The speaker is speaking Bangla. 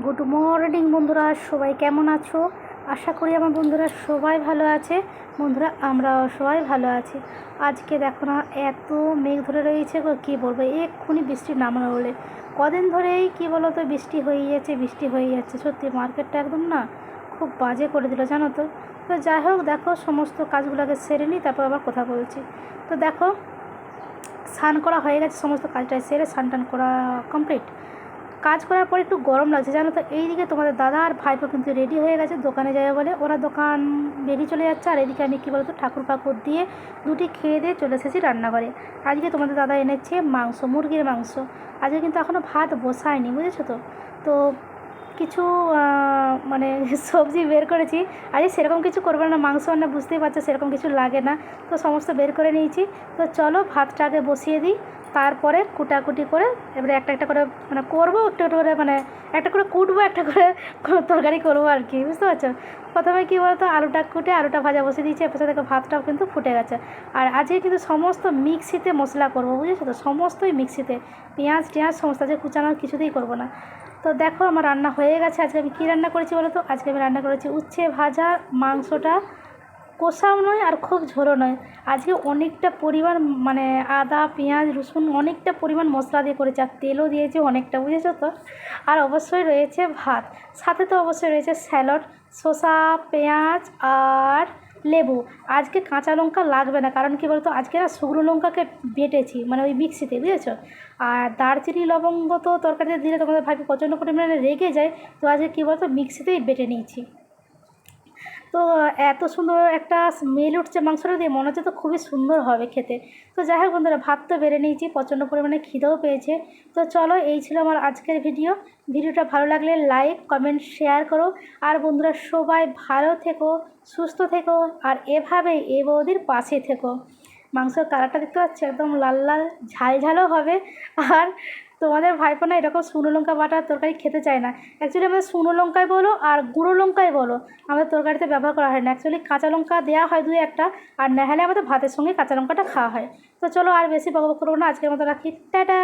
গুড মর্নিং বন্ধুরা, সবাই কেমন আছো? আশা করি আমার বন্ধুরা সবাই ভালো আছে। বন্ধুরা, আমরাও সবাই ভালো আছি। আজকে দেখো না, এত মেঘ ধরে রয়েছে গো, কী বলবো, এক্ষুনি বৃষ্টি নামানো বলে। কদিন ধরেই কী বলো তো, বৃষ্টি হয়ে যাচ্ছে, বৃষ্টি হয়ে যাচ্ছে। সত্যি মার্কেটটা একদম না খুব বাজে করে দিল, জানো তো। তো যাই হোক, দেখো সমস্ত কাজগুলোকে সেরে নিই, তারপর আবার কথা বলছি। তো দেখো, স্নান করা হয়ে গেছে, সমস্ত কাজটা সেরে স্নান টান করা কমপ্লিট। কাজ করার পর একটু গরম লাগছে, জানো তো। এইদিকে তোমাদের দাদা আর ভাইপো কিন্তু রেডি হয়ে গেছে দোকানে যাবে বলে। ওরা দোকান বেরিয়ে চলে যাচ্ছে, আর এদিকে আমি কী বলতো ঠাকুর পাকুর দিয়ে দুটি খেয়ে দিয়ে চলে এসেছি রান্নাঘরে। আজকে তোমাদের দাদা এনেছে মাংস, মুরগির মাংস। আজকে কিন্তু এখনও ভাত বসায়নি, বুঝেছো তো। তো কিছু মানে সবজি বের করেছি। আজকে সেরকম কিছু করবো না, মাংস রান্না বুঝতেই পারছো, সেরকম কিছু লাগে না। তো সমস্ত বের করে নিয়েছি। তো চলো ভাতটা আগে বসিয়ে দিই, তারপরে কুটাকুটি করে এবারে একটা একটা করে মানে করবো, একটু একটু করে, মানে একটা করে কুটবো, একটা করে তরকারি করবো আর কি, বুঝতে পারছো। প্রথমে কী বলতো, আলুটা কুটে আলুটা ভাজা বসিয়ে দিয়েছি, এরপর থেকে ভাতটাও কিন্তু ফুটে গেছে। আর আজকে কিন্তু সমস্ত মিক্সিতে মশলা করবো, বুঝেছো তো, সমস্তই মিক্সিতে। পেঁয়াজ টেঁয়াজ সমস্ত, আজকে কুচানোর কিছুতেই করবো না। তো দেখো আমার রান্না হয়ে গেছে। আজকে আমি কী রান্না করেছি বলো তো? আজকে আমি রান্না করেছি উচ্ছে ভাজা। মাংসটা কষাও নয় আর খুব ঝোলও নয়। আজকে অনেকটা পরিমাণ মানে আদা পেঁয়াজ রসুন অনেকটা পরিমাণ মশলা দিয়ে করেছি, আর তেলও দিয়েছি অনেকটা, বুঝেছো তো। আর অবশ্যই রয়েছে ভাত, সাথে তো অবশ্যই রয়েছে স্যালাড, শসা পেঁয়াজ আর লেবু। আজকে কাঁচা লঙ্কা লাগবে না, কারণ কী বলতো, আজকে না শুকনো লঙ্কাকে বেটেছি, মানে ওই মিক্সিতে, বুঝেছো। আর দারচিনি লবঙ্গ তো তরকারিতে দিলে তোমাদের ভাই প্রচণ্ড পরিমাণে রেগে যায়। তো আজকে কী বলতো, মিক্সিতেই বেটে নিয়েছি। তো এত সুন্দর একটা স্মেল উঠছে মাংসটা দিয়ে, মনে হচ্ছে তো খুবই সুন্দর হবে খেতে। তো যাই হোক বন্ধুরা, ভাত তো বেড়ে নিয়েছি, প্রচণ্ড পরিমাণে খিদেও পেয়েছে। তো চলো, এই ছিল আমার আজকের ভিডিওটা ভালো লাগলে লাইক কমেন্ট শেয়ার করো। আর বন্ধুরা সবাই ভালো থেকো, সুস্থ থেকো, আর এভাবেই এ বৌদির পাশে থেকো। মাংসের কালারটা দেখতে পাচ্ছি, একদম লাল লাল ঝাল ঝালও হবে। আর তোমাদের ভাইপো না এরকম শুকনো লঙ্কা বাটার তরকারি খেতে চায় না। অ্যাকচুয়ালি আমাদের শুকনো লঙ্কায় বলো আর গুঁড়ো লঙ্কায় বলো, আমাদের তরকারিতে ব্যবহার করা হয় না। অ্যাকচুয়ালি কাঁচা লঙ্কা দেওয়া হয় দুই একটা, আর না হলে আমাদের ভাতের সঙ্গে কাঁচা লঙ্কাটা খাওয়া হয়। তো চলো, আর বেশি বকবক করবো না, আজকের মতো রাখি, টাটা।